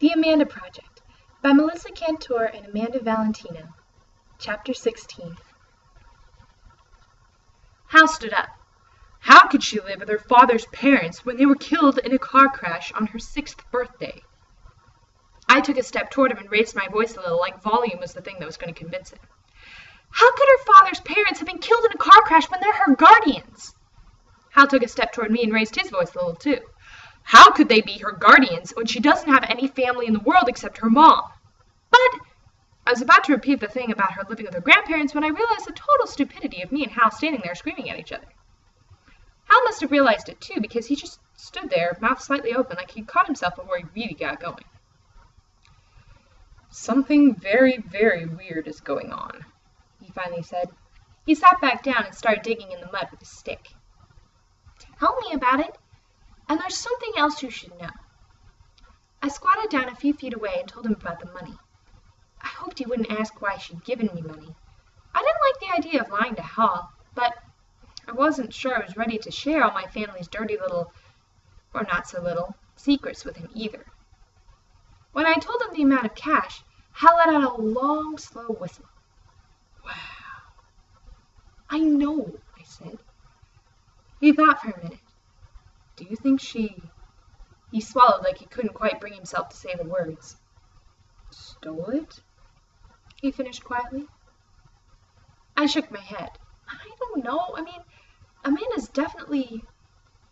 The Amanda Project by Melissa Kantor and Amanda Valentino. Chapter 16. Hal stood up. How could she live with her father's parents when they were killed in a car crash on her 6th birthday? I took a step toward him and raised my voice a little, like volume was the thing that was going to convince him. How could her father's parents have been killed in a car crash when they're her guardians? Hal took a step toward me and raised his voice a little too. How could they be her guardians when she doesn't have any family in the world except her mom? But I was about to repeat the thing about her living with her grandparents when I realized the total stupidity of me and Hal standing there screaming at each other. Hal must have realized it too, because he just stood there, mouth slightly open, like he'd caught himself before he really got going. Something very, very weird is going on, he finally said. He sat back down and started digging in the mud with his stick. Tell me about it. And there's something else you should know. I squatted down a few feet away and told him about the money. I hoped he wouldn't ask why she'd given me money. I didn't like the idea of lying to Hal, but I wasn't sure I was ready to share all my family's dirty little, or not so little, secrets with him either. When I told him the amount of cash, Hal let out a long, slow whistle. Wow. I know, I said. He thought for a minute. Do you think she... He swallowed like he couldn't quite bring himself to say the words. Stole it? He finished quietly. I shook my head. I don't know. I mean, Amanda's definitely...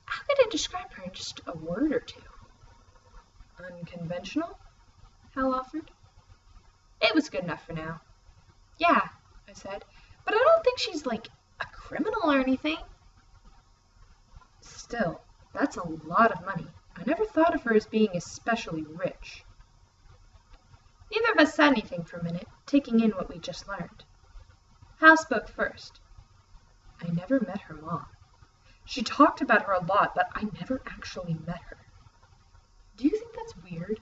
How could I describe her in just a word or two? Unconventional? Hal offered. It was good enough for now. Yeah, I said, but I don't think she's like a criminal or anything. Still, that's a lot of money. I never thought of her as being especially rich. Neither of us said anything for a minute, taking in what we'd just learned. Hal spoke first. I never met her mom. She talked about her a lot, but I never actually met her. Do you think that's weird?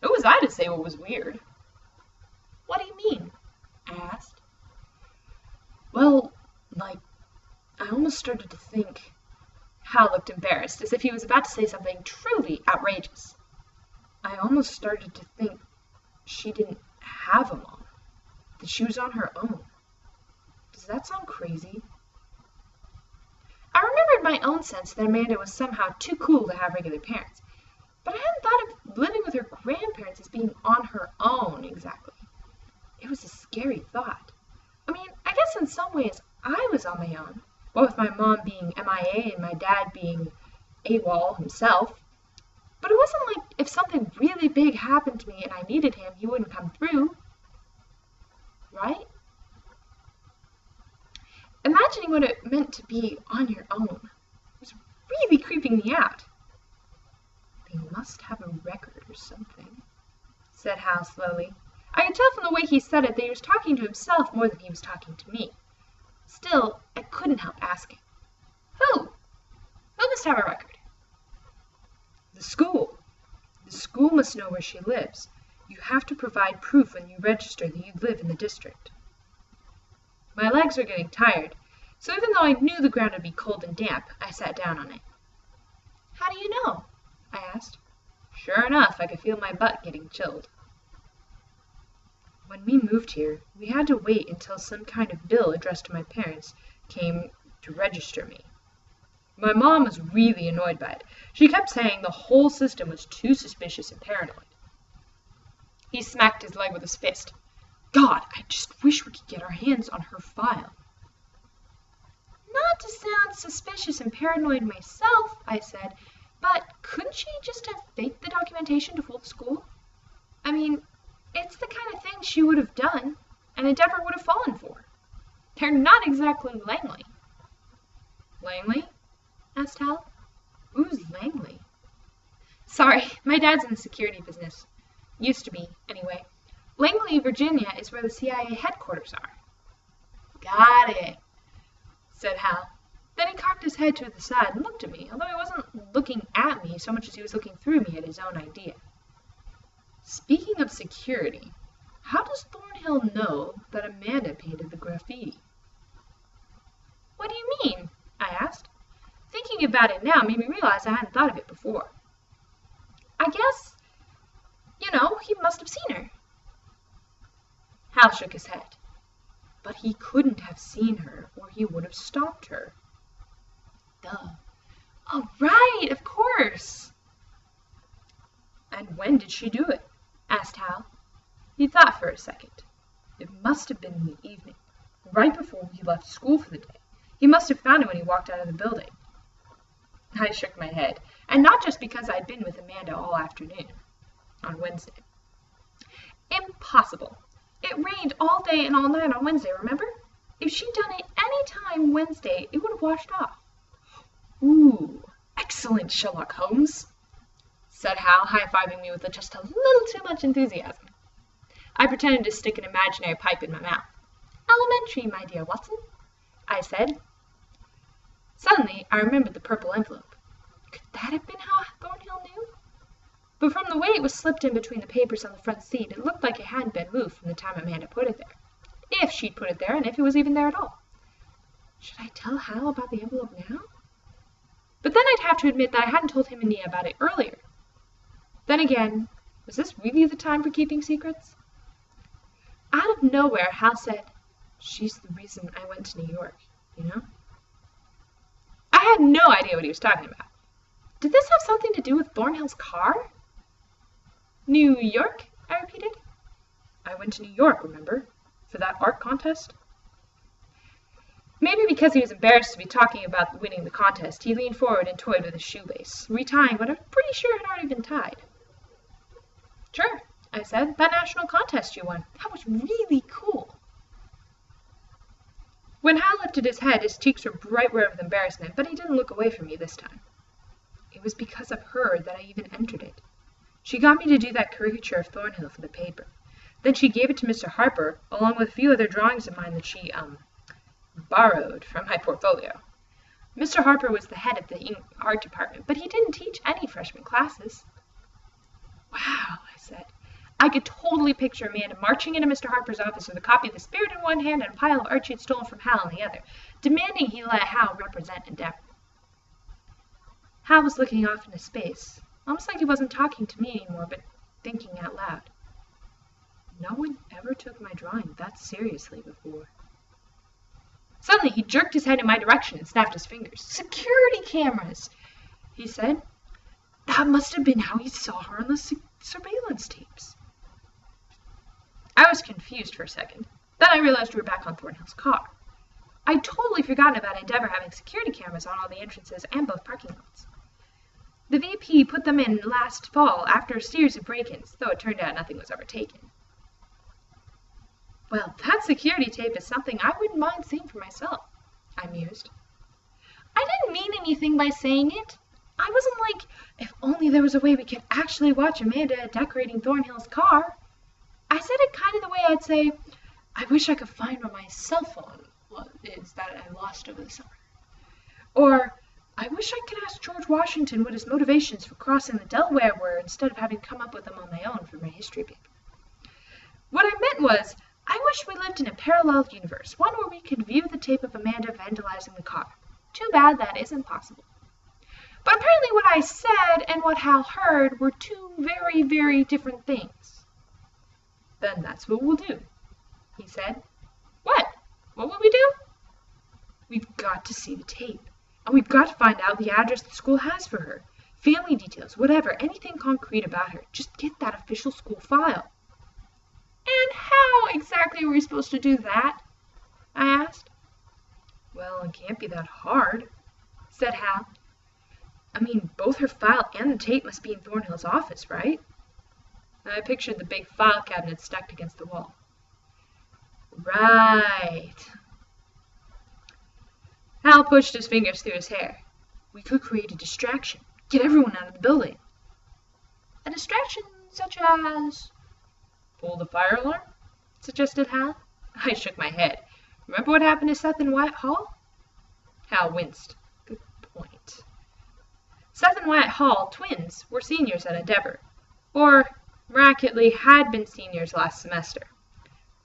Who was I to say what was weird? What do you mean? I asked. Well, like, I almost started to think... Hal looked embarrassed, as if he was about to say something truly outrageous. I almost started to think she didn't have a mom, that she was on her own. Does that sound crazy? I remembered my own sense that Amanda was somehow too cool to have regular parents, but I hadn't thought of living with her grandparents as being on her own exactly. It was a scary thought. I mean, I guess in some ways I was on my own. What with my mom being MIA and my dad being AWOL himself. But it wasn't like if something really big happened to me and I needed him, he wouldn't come through. Right? Imagining what it meant to be on your own was really creeping me out. They must have a record or something, said Hal slowly. I could tell from the way he said it that he was talking to himself more than he was talking to me. Still, I couldn't help asking. Who? Who must have a record? The school. The school must know where she lives. You have to provide proof when you register that you live in the district. My legs were getting tired, so even though I knew the ground would be cold and damp, I sat down on it. How do you know? I asked. Sure enough, I could feel my butt getting chilled. When we moved here, we had to wait until some kind of bill addressed to my parents came to register me. My mom was really annoyed by it. She kept saying the whole system was too suspicious and paranoid. He smacked his leg with his fist. God, I just wish we could get our hands on her file. Not to sound suspicious and paranoid myself, I said, but couldn't she just have faked the documentation to fool the school? I mean, it's the kind of thing she would have done, and Endeavor would have fallen for. They're not exactly Langley. Langley? Asked Hal. Who's Langley? Sorry, my dad's in the security business. Used to be, anyway. Langley, Virginia is where the CIA headquarters are. Got it, said Hal. Then he cocked his head to the side and looked at me, although he wasn't looking at me so much as he was looking through me at his own idea. Speaking of security, how does Thornhill know that Amanda painted the graffiti? What do you mean? I asked. Thinking about it now made me realize I hadn't thought of it before. I guess He must have seen her. Hal shook his head. But he couldn't have seen her, or he would have stopped her. Duh. Oh, right, of course. And when did she do it? Asked Hal. He thought for a second. It must have been in the evening, right before he left school for the day. He must have found it when he walked out of the building. I shook my head, and not just because I'd been with Amanda all afternoon, on Wednesday. Impossible. It rained all day and all night on Wednesday, remember? If she'd done it any time Wednesday, it would have washed off. Ooh, excellent, Sherlock Holmes, said Hal, high-fiving me with just a little too much enthusiasm. I pretended to stick an imaginary pipe in my mouth. Elementary, my dear Watson, I said. Suddenly, I remembered the purple envelope. Could that have been how Thornhill knew? But from the way it was slipped in between the papers on the front seat, it looked like it hadn't been moved from the time Amanda put it there. If she'd put it there, and if it was even there at all. Should I tell Hal about the envelope now? But then I'd have to admit that I hadn't told him and Nia about it earlier. Then again, was this really the time for keeping secrets? Out of nowhere, Hal said, "She's the reason I went to New York, I had no idea what he was talking about. Did this have something to do with Thornhill's car? New York? I repeated. I went to New York, remember? For that art contest? Maybe because he was embarrassed to be talking about winning the contest, he leaned forward and toyed with his shoelace, retying what I was pretty sure had already been tied. Sure, I said. That national contest you won. That was really cool. When Hal lifted his head, his cheeks were bright red with embarrassment, but he didn't look away from me this time. It was because of her that I even entered it. She got me to do that caricature of Thornhill for the paper. Then she gave it to Mr. Harper, along with a few other drawings of mine that she, borrowed from my portfolio. Mr. Harper was the head of the art department, but he didn't teach any freshman classes. Wow, I said. I could totally picture Amanda marching into Mr. Harper's office with a copy of The Spirit in one hand and a pile of art she had stolen from Hal in the other, demanding he let Hal represent Endeavor. Hal was looking off into space, almost like he wasn't talking to me anymore, but thinking out loud. No one ever took my drawing that seriously before. Suddenly, he jerked his head in my direction and snapped his fingers. Security cameras, he said. That must have been how he saw her on the surveillance tapes. I was confused for a second. Then I realized we were back on Thornhill's car. I'd totally forgotten about Endeavor having security cameras on all the entrances and both parking lots. The VP put them in last fall after a series of break-ins, though it turned out nothing was ever taken. Well, that security tape is something I wouldn't mind seeing for myself, I mused. I didn't mean anything by saying it. I wasn't like, if only there was a way we could actually watch Amanda decorating Thornhill's car. I said it kind of the way I'd say, I wish I could find where my cell phone is that I lost over the summer. Or, I wish I could ask George Washington what his motivations for crossing the Delaware were instead of having come up with them on my own for my history paper. What I meant was, I wish we lived in a parallel universe, one where we could view the tape of Amanda vandalizing the car. Too bad that isn't possible. But apparently what I said and what Hal heard were two very, very different things. Then that's what we'll do, he said. What? What will we do? We've got to see the tape, and we've got to find out the address the school has for her, family details, whatever, anything concrete about her. Just get that official school file. And how exactly are we supposed to do that? I asked. Well, it can't be that hard, said Hal. I mean, both her file and the tape must be in Thornhill's office, right? I pictured the big file cabinet stacked against the wall. Right. Hal pushed his fingers through his hair. We could create a distraction. Get everyone out of the building. A distraction such as... Pull the fire alarm? Suggested Hal. I shook my head. Remember what happened to Seth and Wyatt Hall? Hal winced. Good point. Seth and Wyatt Hall, twins, were seniors at Endeavor, or, miraculously, had been seniors last semester,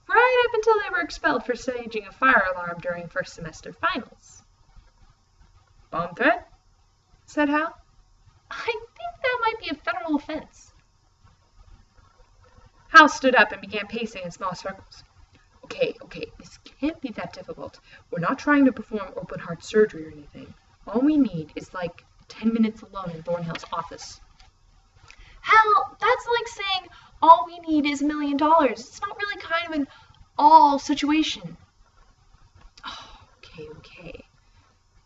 right up until they were expelled for staging a fire alarm during first semester finals. Bomb threat? Said Hal. I think that might be a federal offense. Hal stood up and began pacing in small circles. Okay, this can't be that difficult. We're not trying to perform open heart surgery or anything. All we need is like 10 minutes alone in Thornhill's office. Hal, that's like saying all we need is $1 million. It's not really kind of an all situation. Oh, okay.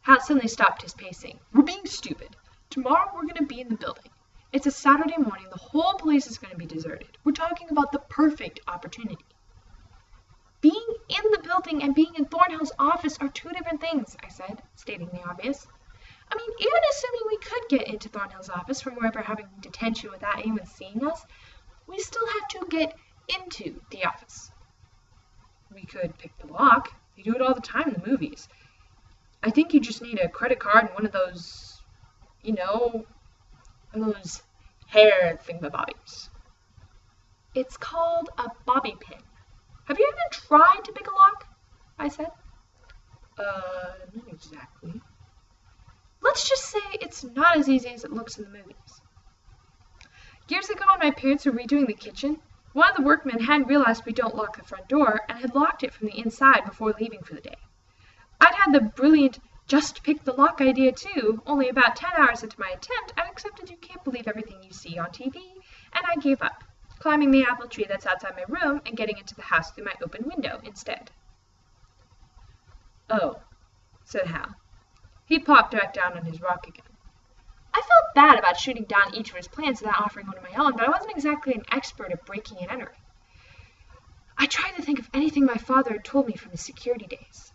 Hal suddenly stopped his pacing. We're being stupid. Tomorrow we're going to be in the building. It's a Saturday morning. The whole place is going to be deserted. We're talking about the perfect opportunity. Being in the building and being in Thornhill's office are two different things, I said, stating the obvious. I mean, even assuming we could get into Thornhill's office from wherever having detention without anyone seeing us, we still have to get into the office. We could pick the lock. They do it all the time in the movies. I think you just need a credit card and one of those, one of those hair thingamabobbies. It's called a bobby pin. Have you ever tried to pick a lock? I said. Not exactly. Let's just say it's not as easy as it looks in the movies. Years ago when my parents were redoing the kitchen, one of the workmen hadn't realized we don't lock the front door and had locked it from the inside before leaving for the day. I'd had the brilliant just pick the lock idea too. Only about 10 hours into my attempt, I accepted you can't believe everything you see on TV, and I gave up, climbing the apple tree that's outside my room and getting into the house through my open window instead. Oh, said Hal. He plopped back down on his rock again. I felt bad about shooting down each of his plans without offering one of my own, but I wasn't exactly an expert at breaking and entering. I tried to think of anything my father had told me from his security days.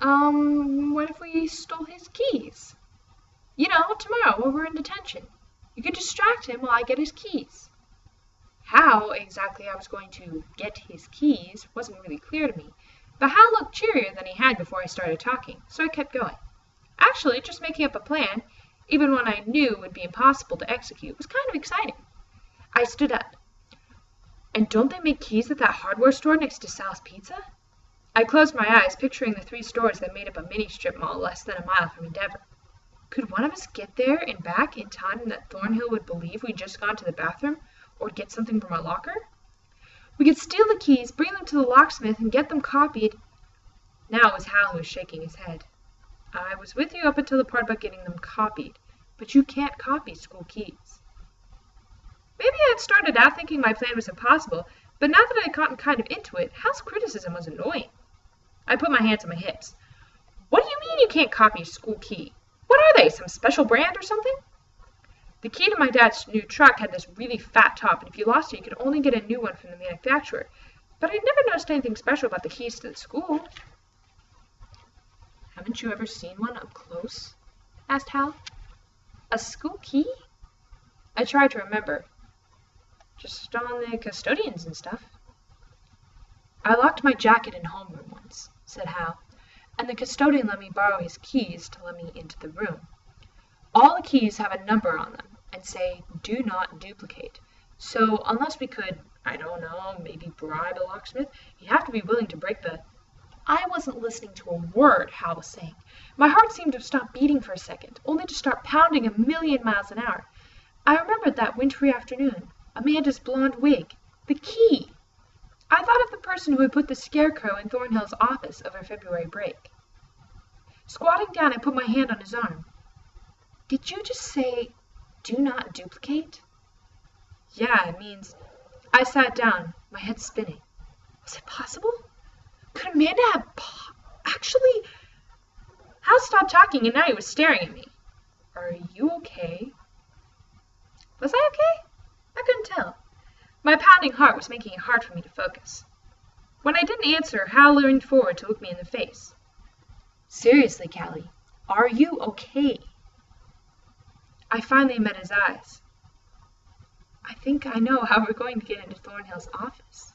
What if we stole his keys? Tomorrow while we're in detention. You could distract him while I get his keys. How exactly I was going to get his keys wasn't really clear to me, but Hal looked cheerier than he had before I started talking, so I kept going. Actually, just making up a plan, even one I knew would be impossible to execute, was kind of exciting. I stood up. And don't they make keys at that hardware store next to Sal's Pizza? I closed my eyes, picturing the 3 stores that made up a mini-strip mall less than a mile from Endeavor. Could one of us get there and back in time that Thornhill would believe we'd just gone to the bathroom or get something from our locker? We could steal the keys, bring them to the locksmith, and get them copied. Now it was Hal who was shaking his head. I was with you up until the part about getting them copied, but you can't copy school keys. Maybe I had started out thinking my plan was impossible, but now that I had gotten kind of into it, Hal's criticism was annoying. I put my hands on my hips. What do you mean you can't copy a school key? What are they, some special brand or something? The key to my dad's new truck had this really fat top, and if you lost it, you could only get a new one from the manufacturer. But I'd never noticed anything special about the keys to the school. Haven't you ever seen one up close? Asked Hal. A school key? I tried to remember. Just on the custodians and stuff. I locked my jacket in homeroom once, said Hal, and the custodian let me borrow his keys to let me into the room. All the keys have a number on them and say, do not duplicate. So unless we could, I don't know, maybe bribe a locksmith, you'd have to be willing to break the... I wasn't listening to a word Hal was saying. My heart seemed to have stopped beating for a second, only to start pounding 1,000,000 miles an hour. I remembered that wintry afternoon, Amanda's blonde wig, the key. I thought of the person who had put the scarecrow in Thornhill's office over February break. Squatting down, I put my hand on his arm. Did you just say, do not duplicate? Yeah, it means... I sat down, my head spinning. Was it possible? Could Amanda have actually... Hal stopped talking and now he was staring at me. Are you okay? Was I okay? I couldn't tell. My pounding heart was making it hard for me to focus. When I didn't answer, Hal leaned forward to look me in the face. Seriously, Callie, are you okay? I finally met his eyes. I think I know how we're going to get into Thornhill's office.